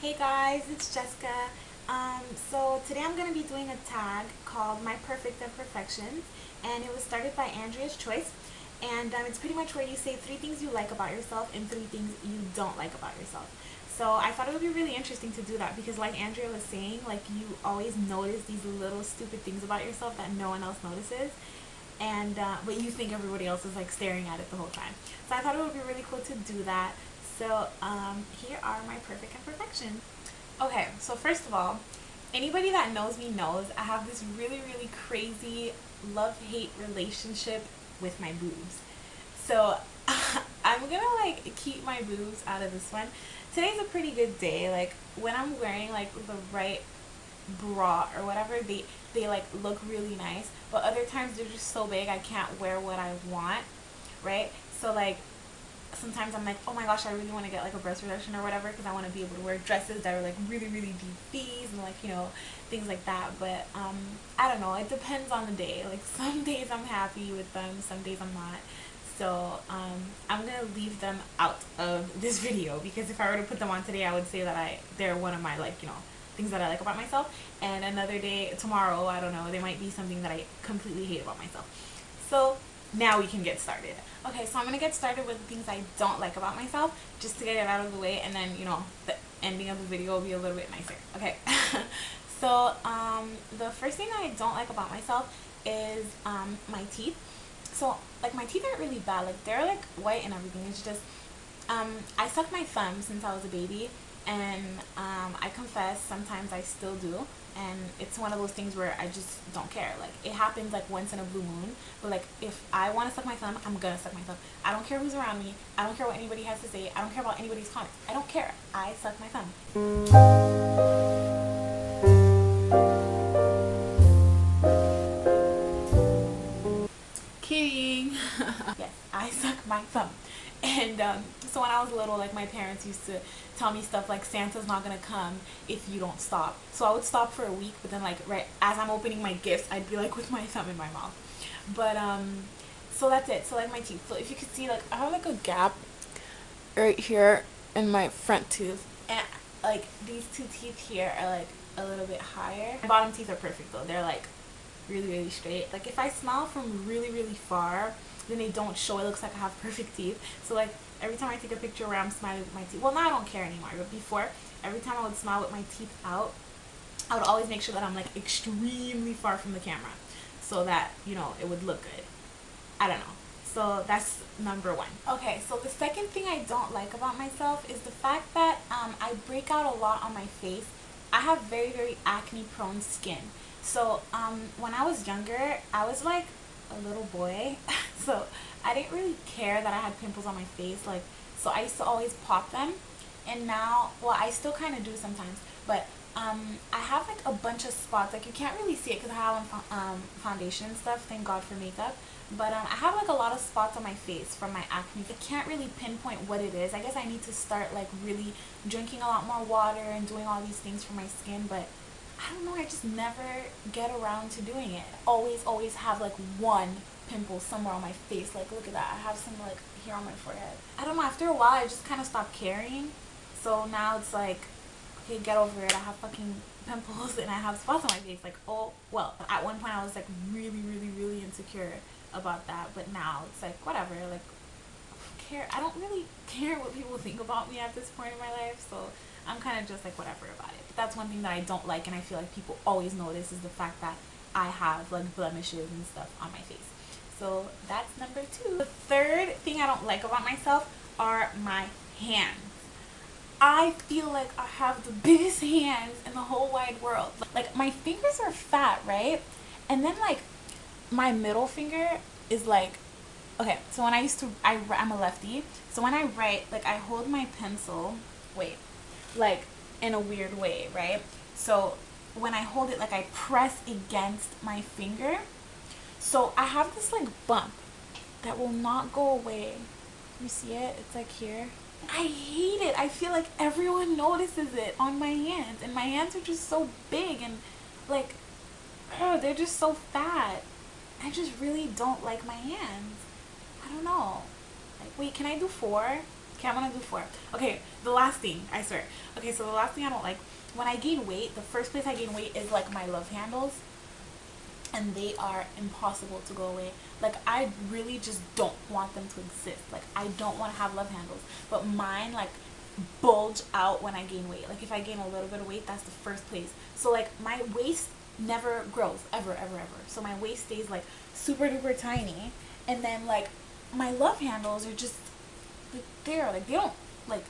Hey guys, it's Jessica. So today I'm going to be doing a tag called My Perfect Imperfections, and it was started by Andrea's Choice. And it's pretty much where you say 3 things you like about yourself and 3 things you don't like about yourself. So I thought it would be really interesting to do that because, like Andrea was saying, like you always notice these little stupid things about yourself that no one else notices, and but you think everybody else is like staring at it the whole time. So I thought it would be really cool to do that. So here are my perfect imperfections. Okay, so first of all, anybody that knows me knows I have this really crazy love-hate relationship with my boobs. So I'm gonna like keep my boobs out of this one. Today's a pretty good day. Like when I'm wearing like the right bra or whatever, they like look really nice. But other times they're just so big I can't wear what I want, right? So like sometimes I'm like, oh my gosh, I really want to get like a breast reduction or whatever because I want to be able to wear dresses that are like really deep V's and like things like that. But I don't know. It depends on the day. Like some days I'm happy with them, some days I'm not. So I'm gonna leave them out of this video because if I were to put them on today, I would say that they're one of my like things that I like about myself. And another day, tomorrow, I don't know, they might be something that I completely hate about myself. So now we can get started. Okay, so I'm gonna get started with things I don't like about myself just to get it out of the way, and then the ending of the video will be a little bit nicer. Okay. So the first thing that I don't like about myself is my teeth. So like my teeth aren't really bad, like they're like white and everything. It's just I suck my thumb since I was a baby, and I confess sometimes I still do, and it's one of those things where I just don't care. Like it happens like once in a blue moon, but like if I want to suck my thumb, I'm gonna suck my thumb. I don't care who's around me. I don't care what anybody has to say. I don't care about anybody's comments. I don't care. I suck my thumb. Kidding. Yes, I suck my thumb. And so when I was little, like my parents used to tell me stuff like Santa's not gonna come if you don't stop. So I would stop for a week, but then like right as I'm opening my gifts, I'd be like with my thumb in my mouth. But so that's it. So like my teeth. So if you could see, like I have like a gap right here in my front tooth, and like these two teeth here are like a little bit higher. My bottom teeth are perfect though. They're like really straight. Like if I smile from really far, then they don't show. It looks like I have perfect teeth. So like every time I take a picture where I'm smiling with my teeth, well now I don't care anymore, but before, every time I would smile with my teeth out, I would always make sure that I'm like extremely far from the camera so that it would look good. I don't know. So that's number one. Okay, so the second thing I don't like about myself is the fact that I break out a lot on my face. I have very acne prone skin. So when I was younger, I was like a little boy. So I didn't really care that I had pimples on my face. Like, so I used to always pop them. And now, well, I still kind of do sometimes, but I have like a bunch of spots. Like you can't really see it because I have foundation and stuff. Thank God for makeup. But I have like a lot of spots on my face from my acne. I can't really pinpoint what it is. I guess I need to start like really drinking a lot more water and doing all these things for my skin. But I don't know, I just never get around to doing it. Always have like one pimple somewhere on my face. Like look at that. I have some like here on my forehead. I don't know, after a while I just kind of stopped caring. So now it's like, okay, get over it. I have fucking pimples and I have spots on my face. Like, oh, well, at one point I was like really insecure about that. But now it's like, whatever. Like, care. I don't really care what people think about me at this point in my life. So I'm kind of just like whatever about it. But that's one thing that I don't like, and I feel like people always notice, is the fact that I have like blemishes and stuff on my face. So that's number two. The third thing I don't like about myself are my hands. I feel like I have the biggest hands in the whole wide world. Like my fingers are fat, right? And then like my middle finger is like, okay, so when I'm a lefty. So when I write, like I hold my pencil, wait, like in a weird way, right? So when I hold it, like I press against my finger. So I have this like bump that will not go away. You see it? It's like here. I hate it. I feel like everyone notices it on my hands, and my hands are just so big and like, they're just so fat. I just really don't like my hands. I don't know. Like, wait, can I do four? Okay, I'm gonna do 4. Okay, the last thing, I swear. Okay, so the last thing I don't like, when I gain weight, the first place I gain weight is like my love handles, and they are impossible to go away. Like, I really just don't want them to exist. Like, I don't want to have love handles, but mine like bulge out when I gain weight. Like, if I gain a little bit of weight, that's the first place. So like my waist never grows, ever, ever, ever. So my waist stays like super duper tiny, and then like my love handles are just like there. Like, they don't like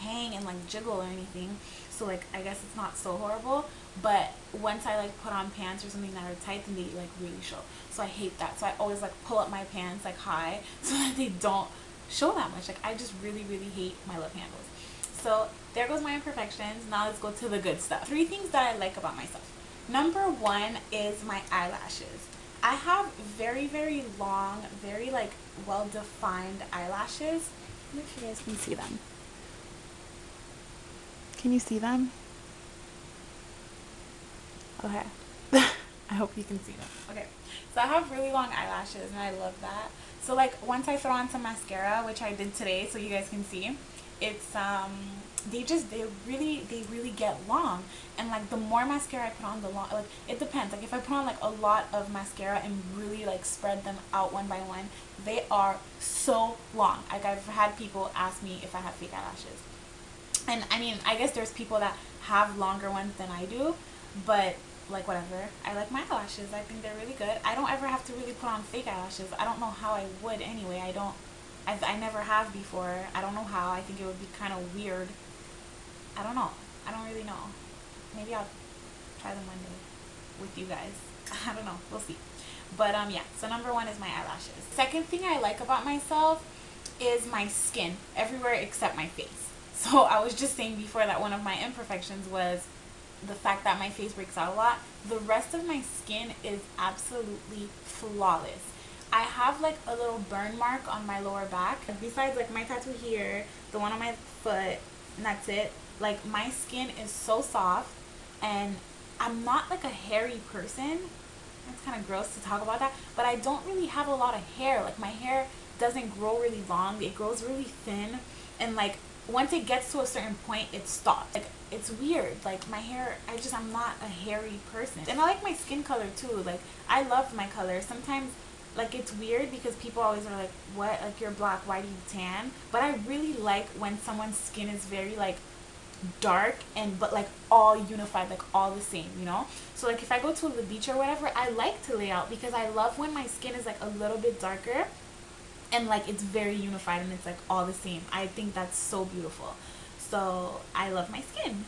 hang and like jiggle or anything, so like I guess it's not so horrible. But once I like put on pants or something that are tight, then they like really show. So I hate that. So I always like pull up my pants like high so that they don't show that much. Like, I just really, really hate my love handles. So there goes my imperfections. Now let's go to the good stuff. 3 things that I like about myself. Number 1 is my eyelashes. I have very, very long, very like well defined eyelashes. I don't know if you guys can see them. Can you see them? Okay. I hope you can see them. Okay. So I have really long eyelashes, and I love that. So like once I throw on some mascara, which I did today, so you guys can see, it's they really get long. And like the more mascara I put on, the long, like it depends. Like if I put on like a lot of mascara and really like spread them out one by one, they are so long. Like, I've had people ask me if I have fake eyelashes. And I mean, I guess there's people that have longer ones than I do, but like whatever. I like my eyelashes. I think they're really good. I don't ever have to really put on fake eyelashes. I don't know how I would anyway. I never have before. I don't know how. I think it would be kind of weird. I don't know. I don't really know. Maybe I'll try them one day with you guys. I don't know. We'll see. But yeah. So number 1 is my eyelashes. Second thing I like about myself is my skin, everywhere except my face. So I was just saying before that one of my imperfections was the fact that my face breaks out a lot. The rest of my skin is absolutely flawless. I have like a little burn mark on my lower back. Besides like my tattoo here, the one on my foot, and that's it. Like, my skin is so soft, and I'm not like a hairy person. It's kind of gross to talk about that, but I don't really have a lot of hair. Like, my hair doesn't grow really long. It grows really thin, and like once it gets to a certain point, it stops. Like, it's weird. Like, my hair, I'm not a hairy person. And I like my skin color too. Like, I love my color. Sometimes, like, it's weird because people always are like, what? Like, you're black, why do you tan? But I really like when someone's skin is very, like, dark but like all unified, like all the same, you know? So like if I go to the beach or whatever, I like to lay out because I love when my skin is like a little bit darker and like it's very unified and it's like all the same. I think that's so beautiful. So I love my skin.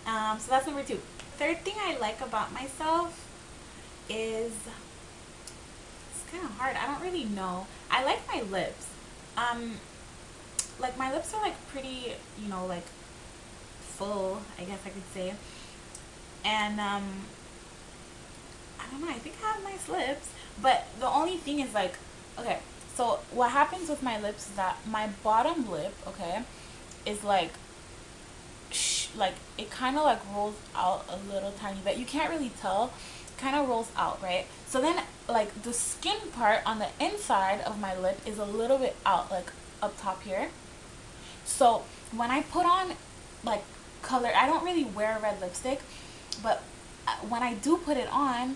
So that's number 2. Third thing I like about myself is, it's kind of hard. I don't really know. I like my lips. Like my lips are like pretty, you know, like full, I guess I could say. And I don't know, I think I have nice lips. But the only thing is like, okay, so what happens with my lips is that my bottom lip, okay, is like like it kind of like rolls out a little tiny bit. You can't really tell. Kind of rolls out, right? So then like the skin part on the inside of my lip is a little bit out, like up top here. So when I put on like color, I don't really wear red lipstick, but when I do put it on,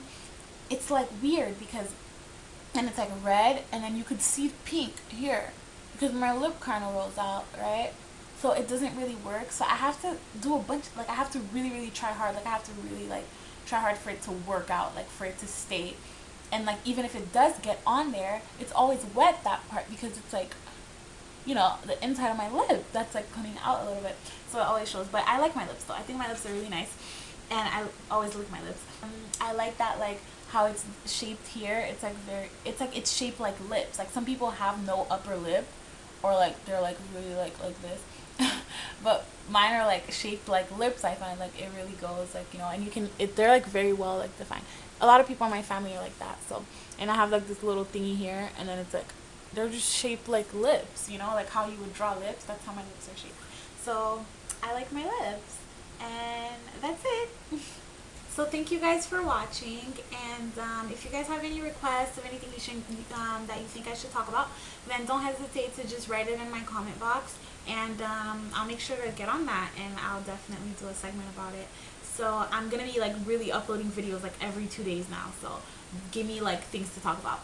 it's like weird because and it's like red, and then you could see pink here because my lip kind of rolls out, right? So it doesn't really work. So I have to do a bunch, like I have to really try hard. Like I have to really like try hard for it to work out, like for it to stay. And like even if it does get on there, it's always wet, that part, because it's like, you know, the inside of my lip that's like coming out a little bit. So it always shows. But I like my lips though. I think my lips are really nice, and I always lick my lips. I like that, like how it's shaped here. It's like it's shaped like lips. Like some people have no upper lip, or like they're like really like this. But mine are like shaped like lips. I find like it really goes, like, you know, and you can they're like very well like defined. A lot of people in my family are like that. So, and I have like this little thingy here, and then it's like they're just shaped like lips, you know, like how you would draw lips. That's how my lips are shaped. So I like my lips, and that's it. So thank you guys for watching, and if you guys have any requests of anything that you think I should talk about, then don't hesitate to just write it in my comment box, and I'll make sure to get on that, and I'll definitely do a segment about it. So I'm gonna be like really uploading videos like every 2 days now, so give me like things to talk about.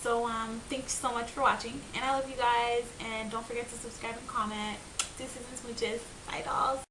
So thanks so much for watching, and I love you guys, and don't forget to subscribe and comment. Deuces and smooches. Bye, dolls.